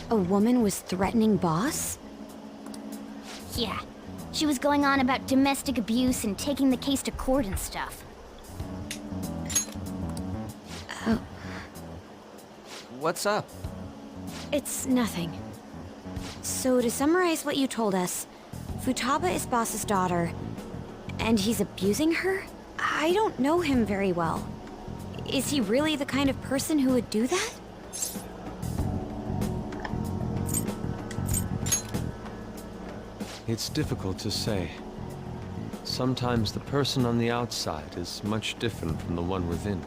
A woman was threatening Boss? Yeah. She was going on about domestic abuse and taking the case to court and stuff. Oh. What's up? It's nothing. So to summarize what you told us, Futaba is Boss's daughter, and he's abusing her? I don't know him very well. Is he really the kind of person who would do that? It's difficult to say. Sometimes the person on the outside is much different from the one within.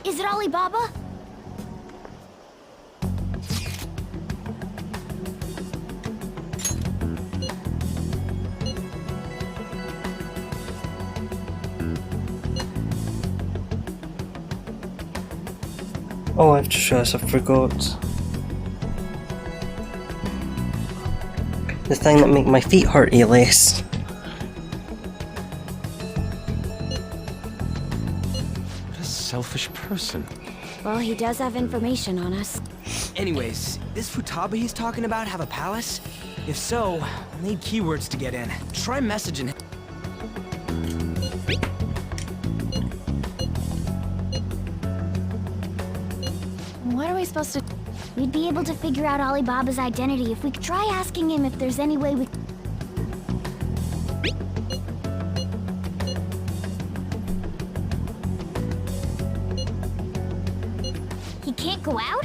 Is it Alibaba? Oh, I have to show us, I forgot. The thing that make my feet hurt less. What a selfish person. Well, he does have information on us. Anyways, this Futaba he's talking about have a palace? If so, we'll need keywords to get in. Try messaging him. What are we supposed to... We'd be able to figure out Alibaba's identity if we could try asking him if there's any way we... He can't go out?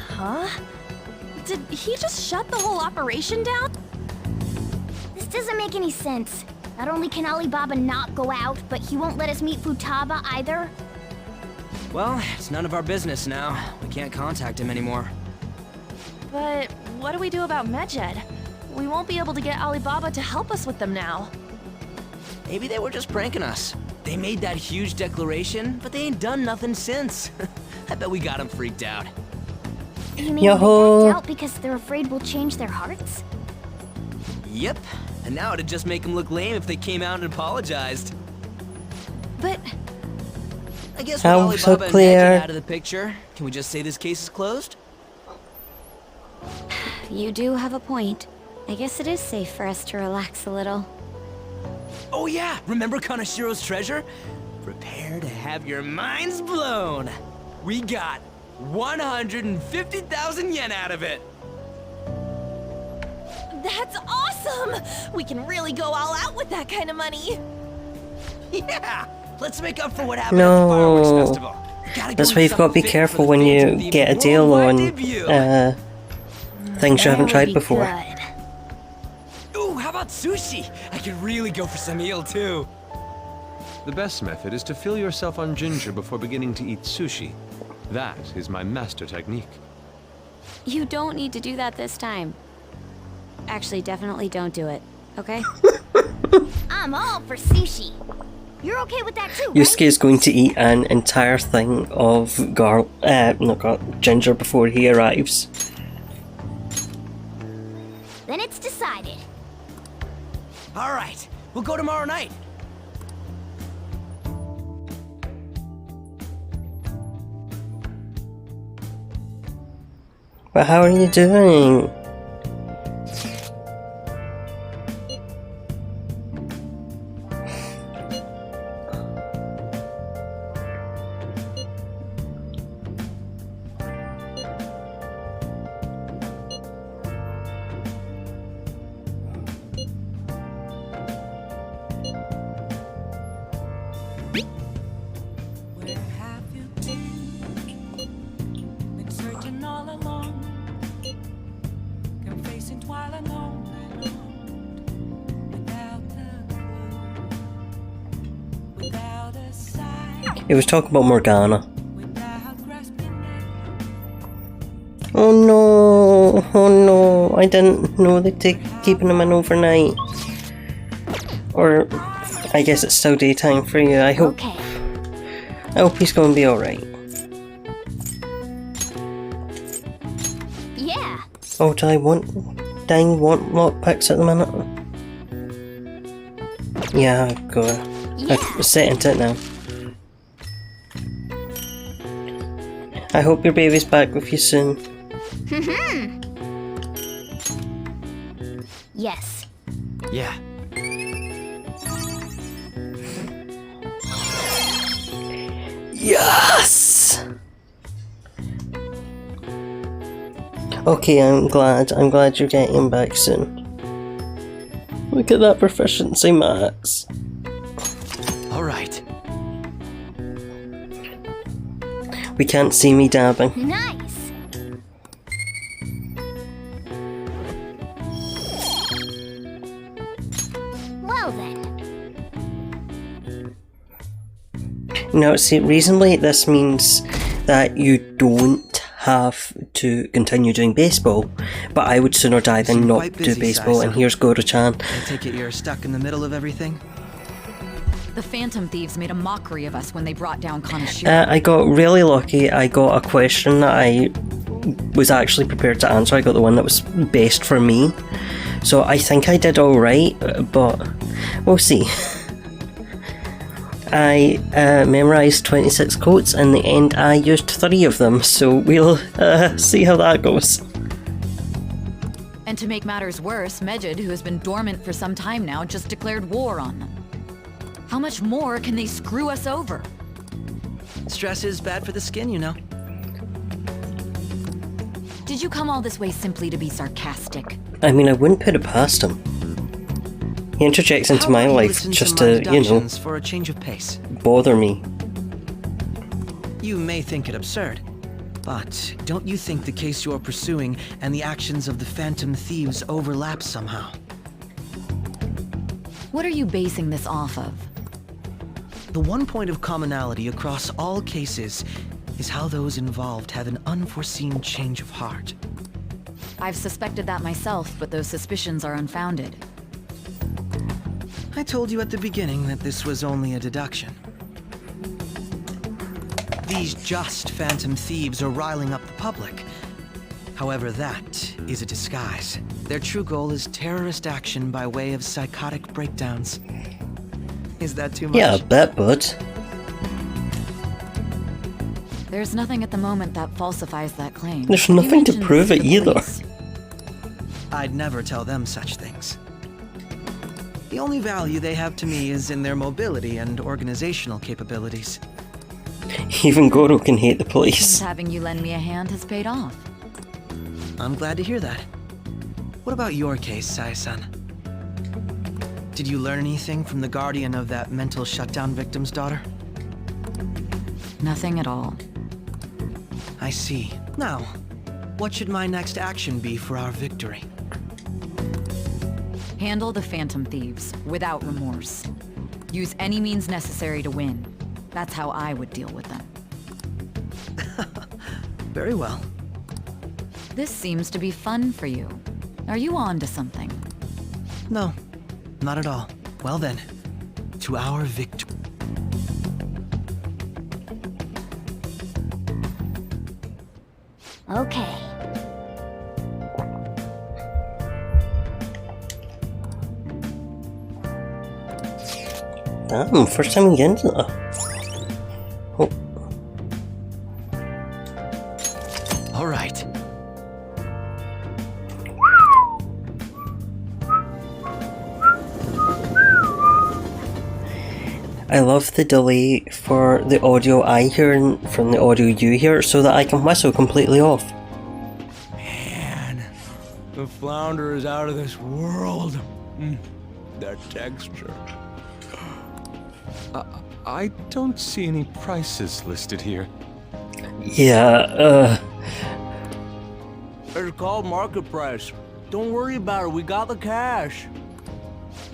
Huh? Did he just shut the whole operation down? This doesn't make any sense. Not only can Alibaba not go out, but he won't let us meet Futaba either. Well, it's none of our business now. We can't contact him anymore. But what do we do about Medjed? We won't be able to get Alibaba to help us with them now. Maybe they were just pranking us. They made that huge declaration, but they ain't done nothing since. I bet we got them freaked out. You mean Yo-ho. they backed out because they're afraid we'll change their hearts? Yep. And now it'd just make them look lame if they came out and apologized. But I guess with How so Alibaba and clear. Medjed out of the picture, can we just say this case is closed? You do have a point. I guess it is safe for us to relax a little. Oh yeah, remember Kanashiro's treasure? Prepare to have your minds blown. We got 150,000 yen out of it. that's awesome! We can really go all out with that kind of money. Yeah, let's make up for what happened at the fireworks No. festival. Gotta That's go why with you've got to be something fit careful for when the fans you of the get a deal worldwide on debut. things you haven't That tried would be before. good. Ooh, how about sushi? I could really go for some eel too. The best method is to fill yourself on ginger before beginning to eat sushi. That is my master technique. You don't need to do that this time. Actually, definitely don't do it, okay? I'm all for sushi. You're okay with that too, right? Yusuke is going to eat an entire thing of ginger before he arrives. Then it's decided. All right, we'll go tomorrow night. But how are you doing? Where have you been searching all along, confessing while alone, without a clue, without a sign, He was talking about Morgana. without grasping it. Oh no! Oh no, I didn't know they'd take keeping him in overnight. Or, I guess it's still daytime for you. I hope he's gonna be alright. Yeah. Oh, do I want lockpicks at the minute? Yeah, go. I've set into it now. I hope your baby's back with you soon. Yes. Yeah. Yes! Okay, I'm glad you're getting back soon. Look at that proficiency max. All right. We can't see me dabbing. Nice. Well then. Now, see, reasonably, this means that you don't have to continue doing baseball, but I would sooner die than Seem not quite do busy, baseball, and Sai-san. here's Goro-chan. I take it you're stuck in the middle of everything? The Phantom Thieves made a mockery of us when they brought down Kaneshiro. I got really lucky. I got a question that I was actually prepared to answer. I got the one that was best for me. So I think I did alright, but we'll see. I memorised 26 quotes. In the end, I used 3 of them, so we'll see how that goes. And to make matters worse, Medjed, who has been dormant for some time now, just declared war on them. How much more can they screw us over? Stress is bad for the skin, you know. Did you come all this way simply to be sarcastic? I mean, I wouldn't put it past him. He interjects into How my about you life listen just to my to, you know, deductions for a change of pace. bother me. You may think it absurd, but don't you think the case you're pursuing and the actions of the Phantom Thieves overlap somehow? What are you basing this off of? The one point of commonality across all cases is how those involved have an unforeseen change of heart. I've suspected that myself, but those suspicions are unfounded. I told you at the beginning that this was only a deduction. These just Phantom Thieves are riling up the public. However, that is a disguise. Their true goal is terrorist action by way of psychotic breakdowns. Is that too much? Yeah, a bit, bud. There's nothing at the moment that falsifies that claim. There's You nothing to mentioned prove this it to either. police. I'd never tell them such things. The only value they have to me is in their mobility and organizational capabilities. Even Goro can hate the Seems police. having you lend me a hand has paid off. I'm glad to hear that. What about your case, Sai-san? Did you learn anything from the guardian of that mental shutdown victim's daughter? Nothing at all. I see. Now, what should my next action be for our victory? Handle the Phantom Thieves without remorse. Use any means necessary to win. That's how I would deal with them. Very well. This seems to be fun for you. Are you on to something? No, not at all. Well then, to our victory. Okay. Damn, first time we get into that. Oh, All right. I love the delay for the audio I hear and from the audio you hear so that I can whistle completely off. Man, the flounder is out of this world. That texture. I don't see any prices listed here. Yeah, It's called market price. Don't worry about it. We got the cash.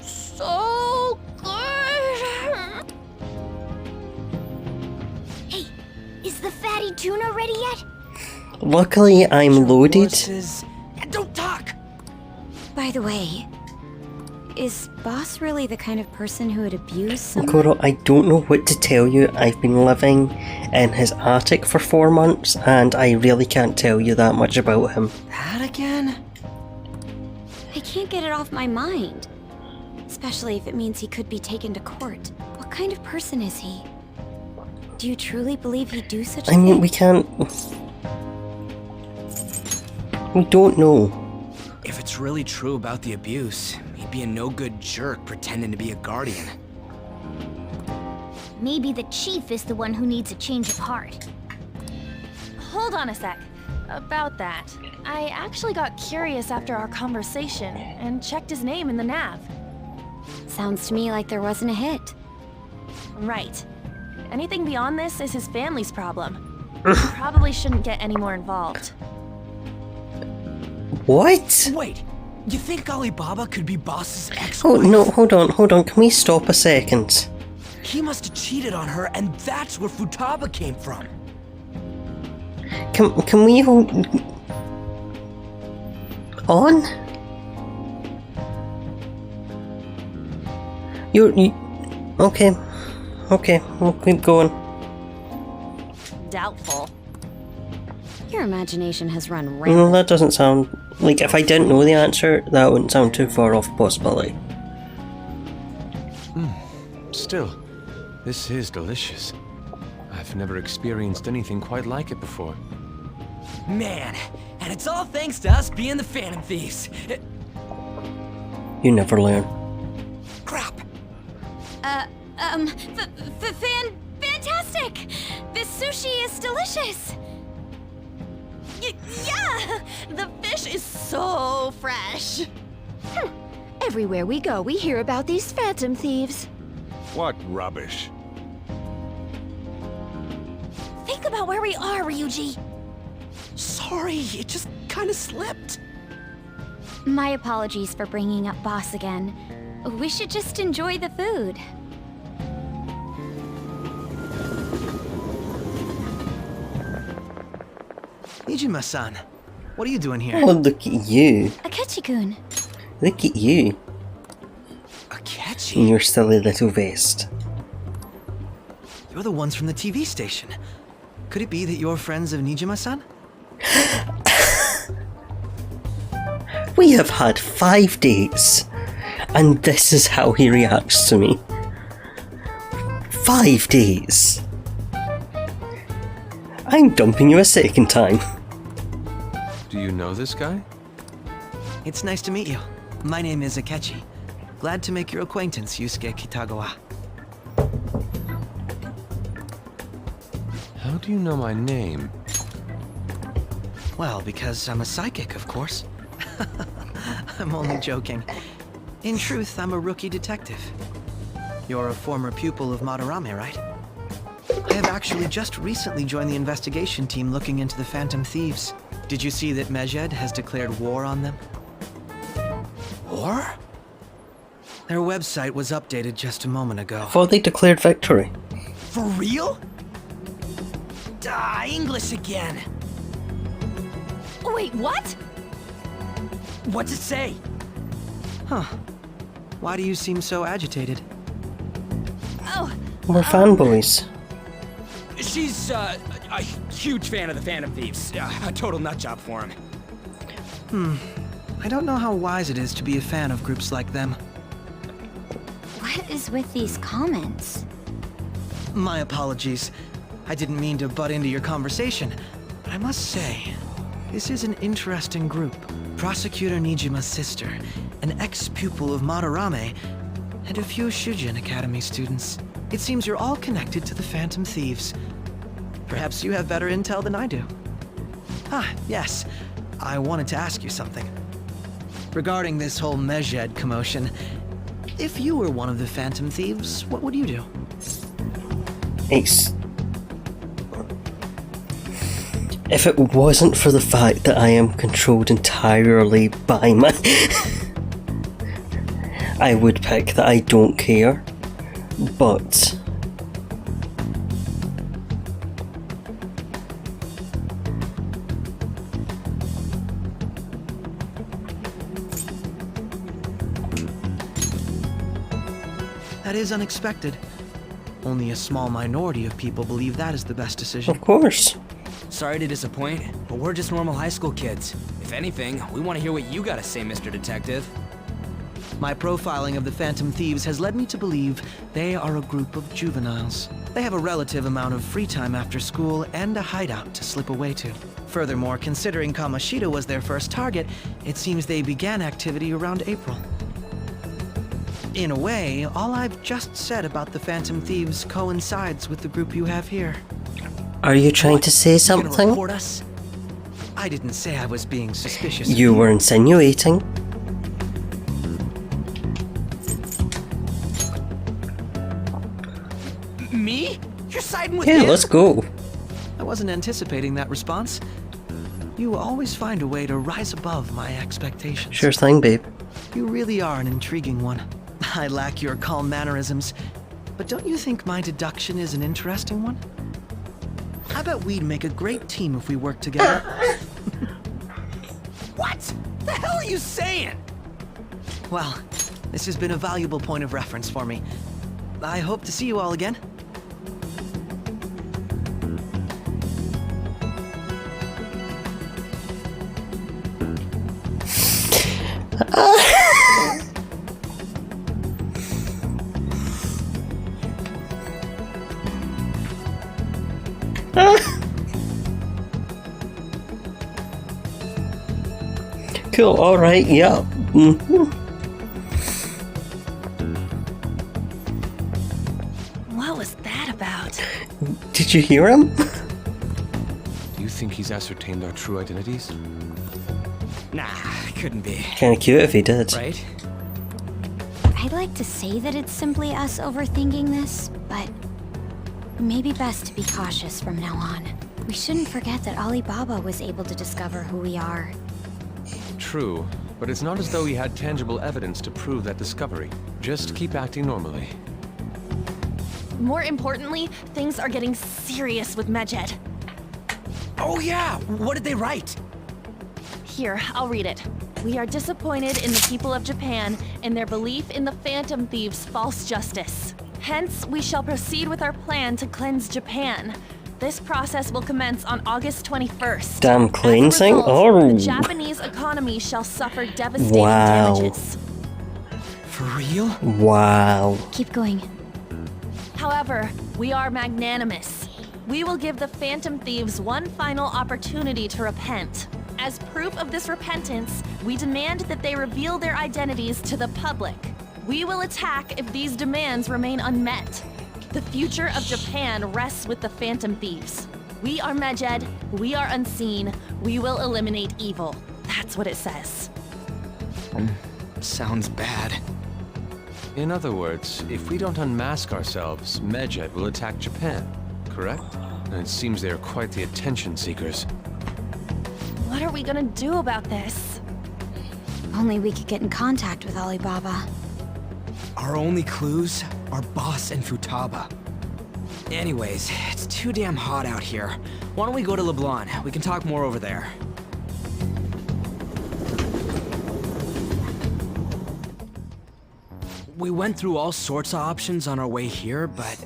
So good. Hey, is the fatty tuna ready yet? luckily I'm loaded. Horses, By the way, is Boss really the kind of person who would abuse someone? Goro, I don't know what to tell you. I've been living in his attic for 4 months, and I really can't tell you that much about him. That again? I can't get it off my mind. Especially if it means he could be taken to court. What kind of person is he? Do you truly believe he'd do such a I mean, thing? we can't... We don't know. If it's really true about the abuse, he'd be a no-good jerk pretending to be a guardian. Maybe the chief is the one who needs a change of heart. Hold on a sec. About that, I actually got curious after our conversation and checked his name in the nav. Sounds to me like there wasn't a hit. Right. Anything beyond this is his family's problem. We probably shouldn't get any more involved. What? Wait, you think Alibaba could be Boss's ex-wife? Oh, no, hold on. Can we stop a second? He must have cheated on her, and that's where Futaba came from. Can we hold... on? You... Okay. Okay, we'll keep going. Doubtful. Your imagination has run No, rampant. that doesn't sound... Like, if I didn't know the answer, that wouldn't sound too far off a possibility. Still, this is delicious. I've never experienced anything quite like it before. Man, and it's all thanks to us being the Phantom Thieves. You never learn. Crap. Fantastic! This sushi is delicious! Yeah! The fish is so fresh. Everywhere we go, we hear about these phantom thieves. What rubbish. Think about where we are, Ryuji. Sorry, it just kind of slipped. My apologies for bringing up Boss again. We should just enjoy the food. Nijima-san, what are you doing here? Oh, look at you. Akechi-kun. Look at you. Akechi? In your silly little vest. You're the ones from the TV station. Could it be that you're friends of Nijima-san? We have had 5 dates, and this is how he reacts to me. 5 days. I'm dumping you a second time. Do you know this guy? It's nice to meet you. My name is Akechi. Glad to make your acquaintance, Yusuke Kitagawa. How do you know my name? Well, because I'm a psychic, of course. I'm only joking. In truth, I'm a rookie detective. You're a former pupil of Madarame, right? I have actually just recently joined the investigation team looking into the Phantom Thieves. Did you see that Medjed has declared war on them? War? Their website was updated just a moment ago. Thought they declared victory. For real? English again. Wait, what? What's it say? Huh. Why do you seem so agitated? Oh, We're fanboys. She's, a huge fan of the Phantom Thieves. A total nutjob for him. I don't know how wise it is to be a fan of groups like them. What is with these comments? My apologies. I didn't mean to butt into your conversation, but I must say, this is an interesting group. Prosecutor Nijima's sister, an ex-pupil of Madarame, and a few Shujin Academy students. It seems you're all connected to the Phantom Thieves. Perhaps you have better intel than I do. Yes. I wanted to ask you something. Regarding this whole Medjed commotion, if you were one of the Phantom Thieves, what would you do? If it wasn't for the fact that I am controlled entirely by my... I would pick that I don't care, but... That is unexpected. Only a small minority of people believe that is the best decision. Of course. Sorry to disappoint, but we're just normal high school kids. If anything, we want to hear what you gotta say, Mr. Detective. My profiling of the Phantom Thieves has led me to believe they are a group of juveniles. They have a relative amount of free time after school and a hideout to slip away to. Furthermore, considering Kamoshida was their first target, it seems they began activity around April. In a way, all I've just said about the Phantom Thieves coincides with the group you have here. Are you trying to say You gonna something? report us? I didn't say I was being suspicious. of You were insinuating. Me? You're siding with Yeah, him? let's go. I wasn't anticipating that response. You always find a way to rise above my expectations. Sure thing, babe. You really are an intriguing one. I lack your calm mannerisms, but don't you think my deduction is an interesting one? I bet we'd make a great team if we worked together. What? The hell are you saying? Well, this has been a valuable point of reference for me. I hope to see you all again. Cool, alright, yeah. What was that about? Did you hear him? Do you think he's ascertained our true identities? Nah, couldn't be. Kinda cute if he did. Right? I'd like to say that it's simply us overthinking this, but maybe best to be cautious from now on. We shouldn't forget that Alibaba was able to discover who we are. True, but it's not as though he had tangible evidence to prove that discovery. Just keep acting normally. More importantly, things are getting serious with Medjed. Oh yeah, what did they write? Here, I'll read it. We are disappointed in the people of Japan and their belief in the Phantom Thieves' false justice. Hence, we shall proceed with our plan to cleanse Japan. This process will commence on August 21st. Damn cleansing? As a result, Oh. the Japanese economy shall suffer devastating Wow. damages. For real? Wow. Keep going. However, we are magnanimous. We will give the Phantom Thieves one final opportunity to repent. As proof of this repentance, we demand that they reveal their identities to the public. We will attack if these demands remain unmet. The future of Japan rests with the Phantom Thieves. We are Medjed, we are unseen, we will eliminate evil. That's what it says. Sounds bad. In other words, if we don't unmask ourselves, Medjed will attack Japan, correct? And it seems they are quite the attention seekers. What are we gonna do about this? Only we could get in contact with Alibaba. Our only clues are Boss and Futaba. Anyways, it's too damn hot out here. Why don't we go to Leblon? We can talk more over there. We went through all sorts of options on our way here, but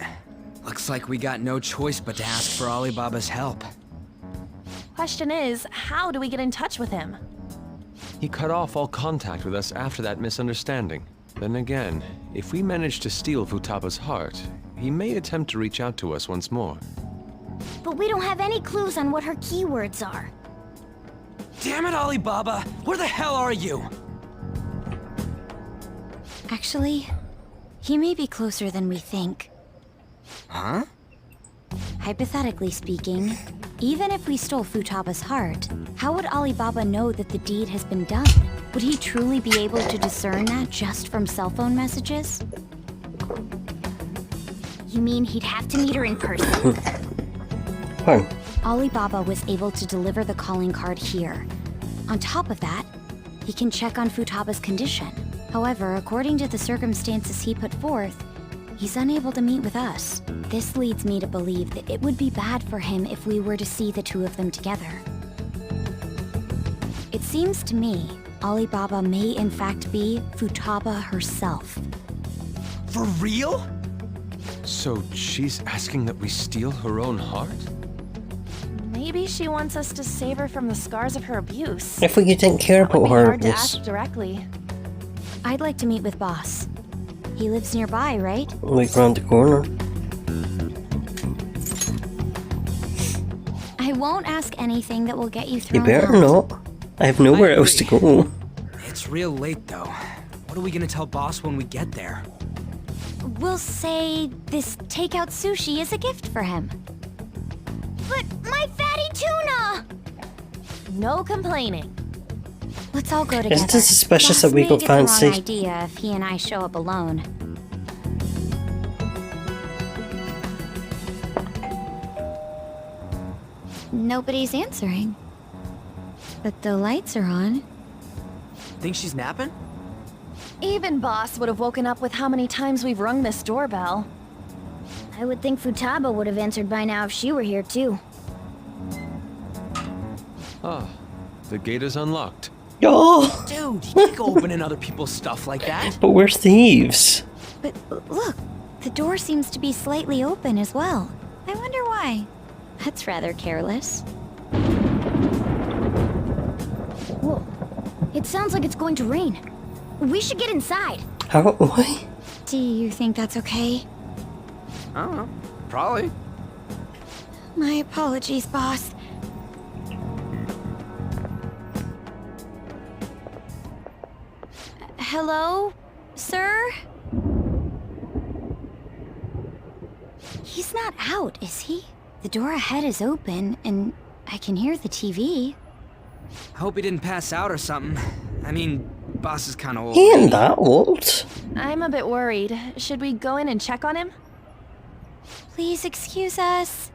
looks like we got no choice but to ask for Alibaba's help. Question is, how do we get in touch with him? He cut off all contact with us after that misunderstanding. Then again, if we manage to steal Futaba's heart, he may attempt to reach out to us once more. But we don't have any clues on what her keywords are. Damn it, Alibaba! Where the hell are you? Actually, he may be closer than we think. Huh? Hypothetically speaking, even if we stole Futaba's heart, how would Alibaba know that the deed has been done? Would he truly be able to discern that just from cell phone messages? You mean he'd have to meet her in person? Huh. Alibaba was able to deliver the calling card here. On top of that, he can check on Futaba's condition. However, according to the circumstances he put forth, he's unable to meet with us. This leads me to believe that it would be bad for him if we were to see the two of them together. It seems to me Alibaba may in fact be Futaba herself. For real? So she's asking that we steal her own heart? Maybe she wants us to save her from the scars of her abuse. If we didn't care That would about be her hard to abuse, ask directly. I'd like to meet with Boss. He lives nearby, right? like round the corner. I won't ask anything that will get you You thrown better out. not. I have nowhere else to go. It's real late, though. What are we gonna tell Boss when we get there? We'll say this takeout sushi is a gift for him. But my fatty tuna! No complaining. Let's all go together. Isn't it suspicious Boss that we may got get the wrong fancy? idea if he and I show up alone. Nobody's answering. But the lights are on. Think she's napping? Even Boss would have woken up with how many times we've rung this doorbell. I would think Futaba would have answered by now if she were here too. Ah, the gate is unlocked. Oh, Dude, you can't go opening other people's stuff like that. but we're thieves. But look, the door seems to be slightly open as well. I wonder why. That's rather careless. Whoa. It sounds like it's going to rain. We should get inside. How? Why? Do you think that's okay? I don't know. Probably. My apologies, boss. Hello, sir? He's not out, is he? The door ahead is open, and I can hear the TV. I hope he didn't pass out or something. I mean, Boss is kind of old. He ain't that old. I'm a bit worried. Should we go in and check on him? Please excuse us.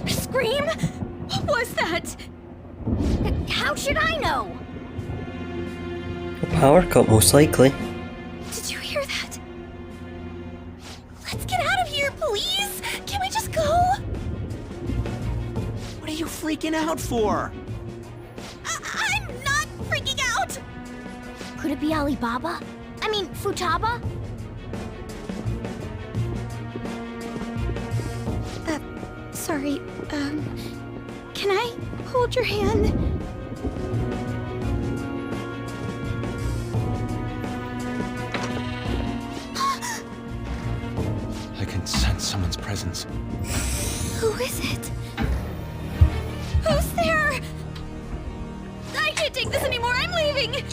Scream? What was that? How should I know? A power cut, most likely. Did you hear that? Let's get out of here, please! Can we just go? What are you freaking out for? I'm not freaking out! Could it be Alibaba? I mean, Futaba? Sorry, can I hold your hand? I can sense someone's presence. Who is it? Who's there? I can't take this anymore, I'm leaving!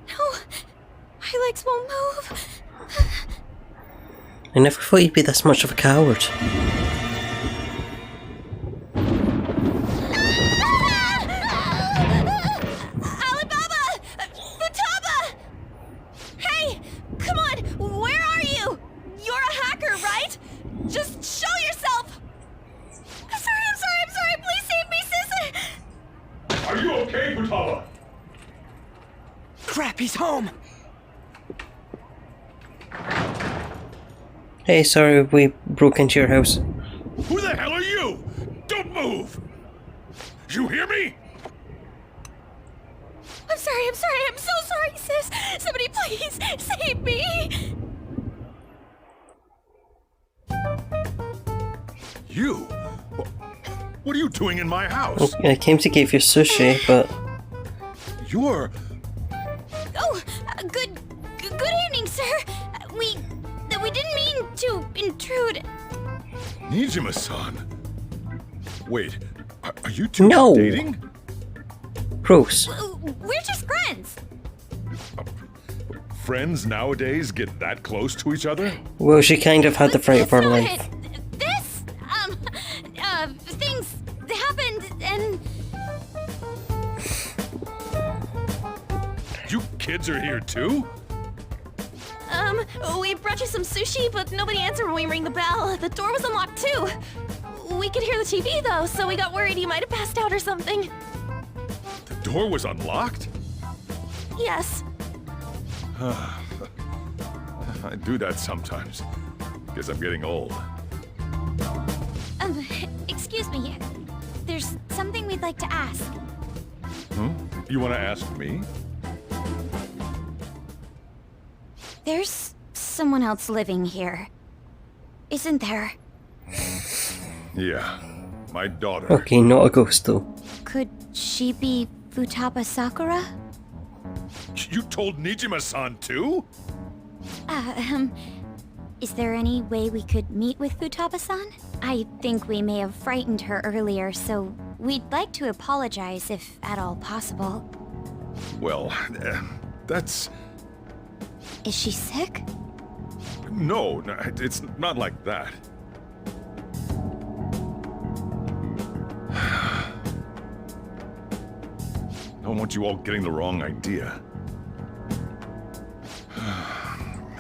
No, my legs won't move. I never thought you'd be this much of a coward. Alibaba! Futaba! Hey! Come on! Where are you? You're a hacker, right? Just show yourself! I'm sorry! Please save me, sis! Are you okay, Futaba? Crap, he's home! Hey, sorry, we broke into your house. Who the hell are you? Don't move! You hear me? I'm so sorry, sis! Somebody please save me! You? What are you doing in my house? I came to give you sushi, but You're... Oh, good evening, sir. We didn't mean to intrude. Nijima-san. Wait, are you two No. dating? gross. We're just friends. Friends nowadays get that close to each other? Well, she kind of had the fright of her That's not life. it. This, things happened, and You kids are here too? We brought you some sushi, but nobody answered when we rang the bell. The door was unlocked too. We could hear the TV though, so we got worried you might have passed out or something. The door was unlocked? Yes. I do that sometimes. Guess I'm getting old. Excuse me. There's something we'd like to ask. You want to ask me? There's someone else living here. Isn't there? Yeah, my daughter. Okay, not a ghost though. Could she be Futaba Sakura? You told Nijima-san too? Is there any way we could meet with Futaba-san? I think we may have frightened her earlier, so we'd like to apologize if at all possible. Well, that's... Is she sick? No, it's not like that. I don't want you all getting the wrong idea.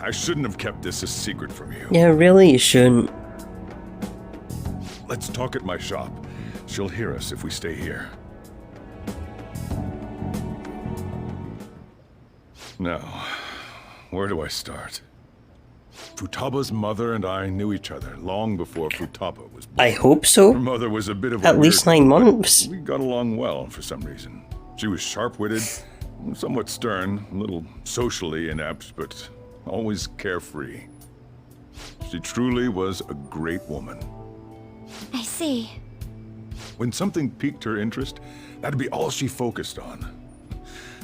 I shouldn't have kept this a secret from you. Yeah, really, you shouldn't. Let's talk at my shop. She'll hear us if we stay here. Now, where do I start? Futaba's mother and I knew each other long before Futaba was born. I hope Her so. mother was a bit of a At least weird 9 but months. We got along well for some reason. She was sharp-witted, somewhat stern, a little socially inept, but always carefree. She truly was a great woman. I see. When something piqued her interest, that'd be all she focused on.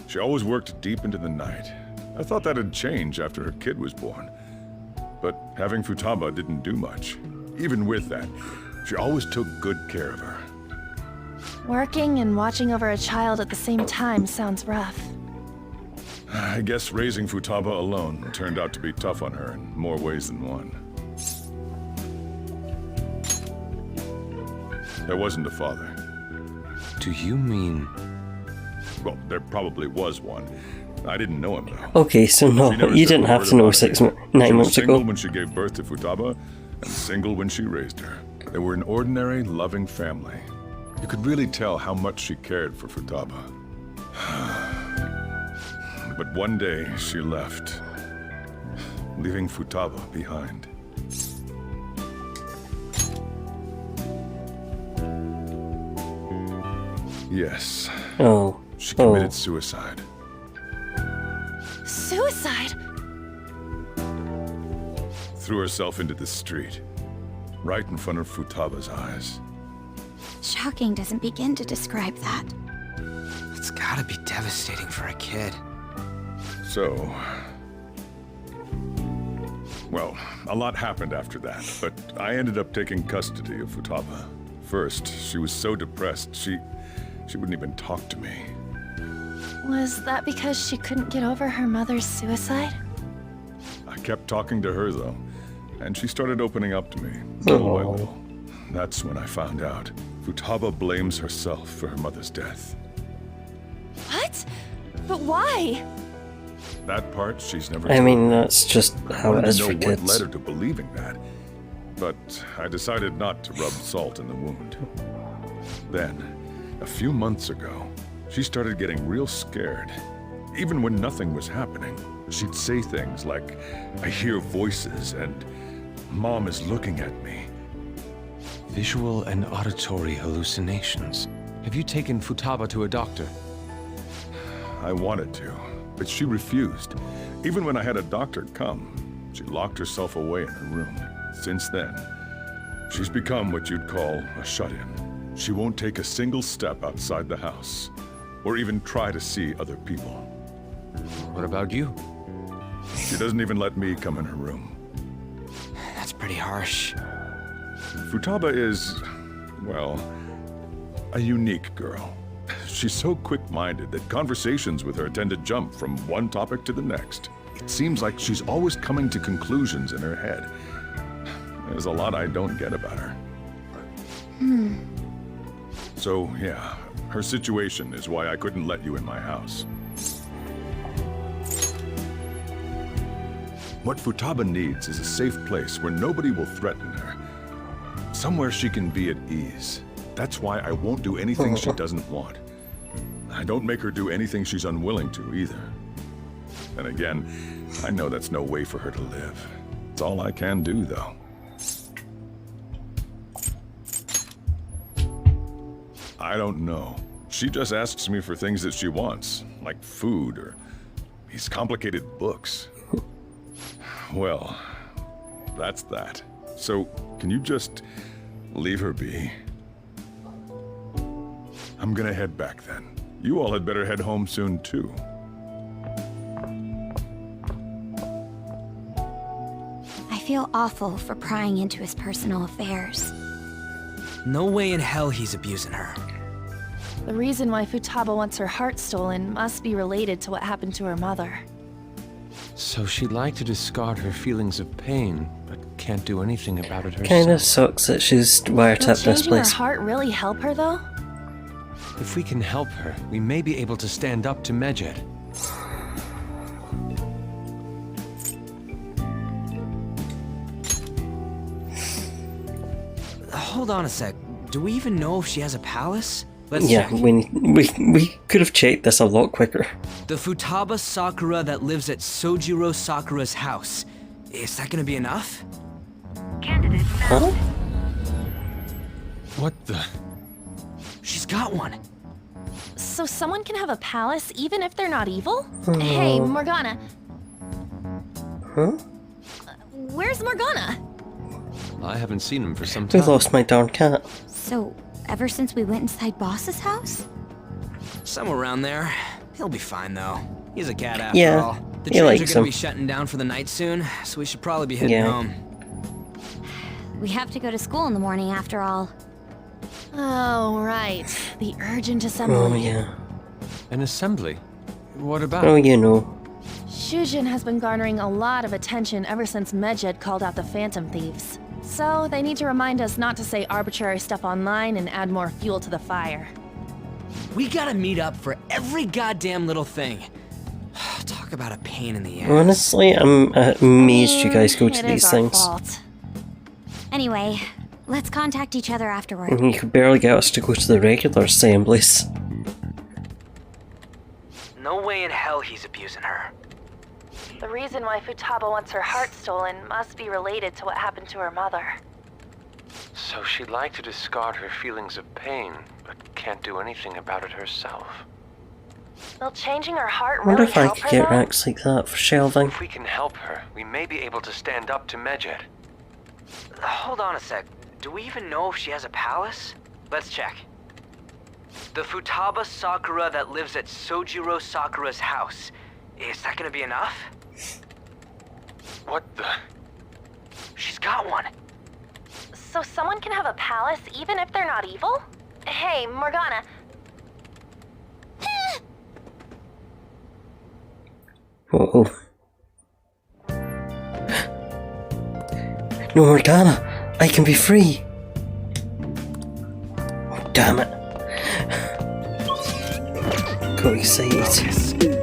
She always worked deep into the night. I thought that'd change after her kid was born. But having Futaba didn't do much. Even with that, she always took good care of her. Working and watching over a child at the same time sounds rough. I guess raising Futaba alone turned out to be tough on her in more ways than one. There wasn't a father. Do you mean... Well, there probably was one. I didn't know him though. Okay, so no, She never you said didn't a have word to know about it. 9 She was months single ago. when she gave birth to Futaba, and single when she raised her. They were an ordinary, loving family. You could really tell how much she cared for Futaba. But one day, she left, leaving Futaba behind. Yes, Oh. she Oh. committed suicide. Suicide? Threw herself into the street, right in front of Futaba's eyes. Shocking doesn't begin to describe that. It's gotta be devastating for a kid. So... Well, a lot happened after that, but I ended up taking custody of Futaba. First, she was so depressed, she wouldn't even talk to me. Was that because she couldn't get over her mother's suicide? I kept talking to her, though, and she started opening up to me, little by Oh. little. That's when I found out. Futaba blames herself for her mother's death. What? But why? That part she's never I told mean, me. that's just how I it is didn't for know what kids. led her to believing that, but I decided not to rub salt in the wound. Then, a few months ago, she started getting real scared. Even when nothing was happening, she'd say things like, "I hear voices," and "Mom is looking at me." Visual and auditory hallucinations. Have you taken Futaba to a doctor? I wanted to, but she refused. Even when I had a doctor come, she locked herself away in her room. Since then, she's become what you'd call a shut-in. She won't take a single step outside the house, or even try to see other people. What about you? She doesn't even let me come in her room. That's pretty harsh. Futaba is, well, a unique girl. She's so quick-minded that conversations with her tend to jump from one topic to the next. It seems like she's always coming to conclusions in her head. There's a lot I don't get about her. So, yeah, her situation is why I couldn't let you in my house. What Futaba needs is a safe place where nobody will threaten her. Somewhere she can be at ease. That's why I won't do anything she doesn't want. I don't make her do anything she's unwilling to, either. And again, I know that's no way for her to live. It's all I can do, though. I don't know. She just asks me for things that she wants, like food or these complicated books. Well, that's that. So, can you just leave her be? I'm gonna head back then. You all had better head home soon, too. I feel awful for prying into his personal affairs. No way in hell he's abusing her. The reason why Futaba wants her heart stolen must be related to what happened to her mother. So she'd like to discard her feelings of pain, but can't do anything about it herself. Kinda sucks that she's wiretapped Will this changing her place. heart really help her, though? If we can help her, we may be able to stand up to Medjed. Hold on a sec. Do we even know if she has a palace? Let's Yeah, check. we could have checked this a lot quicker. The Futaba Sakura that lives at Sojiro Sakura's house. Is that gonna be enough? Huh? What the? She's got one. So someone can have a palace even if they're not evil? Hey, Morgana. Huh? Where's Morgana? I haven't seen him for some We time. lost my darn cat. So, ever since we went inside Boss's house? Somewhere around there. He'll be fine though. He's a cat after Yeah, all. The he trains likes are gonna him. be shutting down for the night soon, so we should probably be heading Yeah. home. We have to go to school in the morning after all. Oh, right. The urgent Oh assembly. yeah. An assembly? What about? Oh, you know. Shujin has been garnering a lot of attention ever since Medjed called out the Phantom Thieves. So they need to remind us not to say arbitrary stuff online and add more fuel to the fire. We gotta meet up for every goddamn little thing. Talk about a pain in the ass. Honestly, I'm amazed you guys go to It these is our things. fault. Anyway, let's contact each other afterward. And you could barely get us to go to the regular assemblies. No way in hell he's abusing her. The reason why Futaba wants her heart stolen must be related to what happened to her mother. So she'd like to discard her feelings of pain, but can't do anything about it herself. Will changing her heart I wonder really if I help could her, get though? racks like that for shelving. If we can help her, we may be able to stand up to Medjed. Hold on a sec. Do we even know if she has a palace? Let's check. The Futaba Sakura that lives at Sojiro Sakura's house. Is that gonna be enough? What the? She's got one. So someone can have a palace even if they're not evil? Hey, Morgana. Uh-oh. No, Morgana! I can be free! Oh, damn it. Got excited.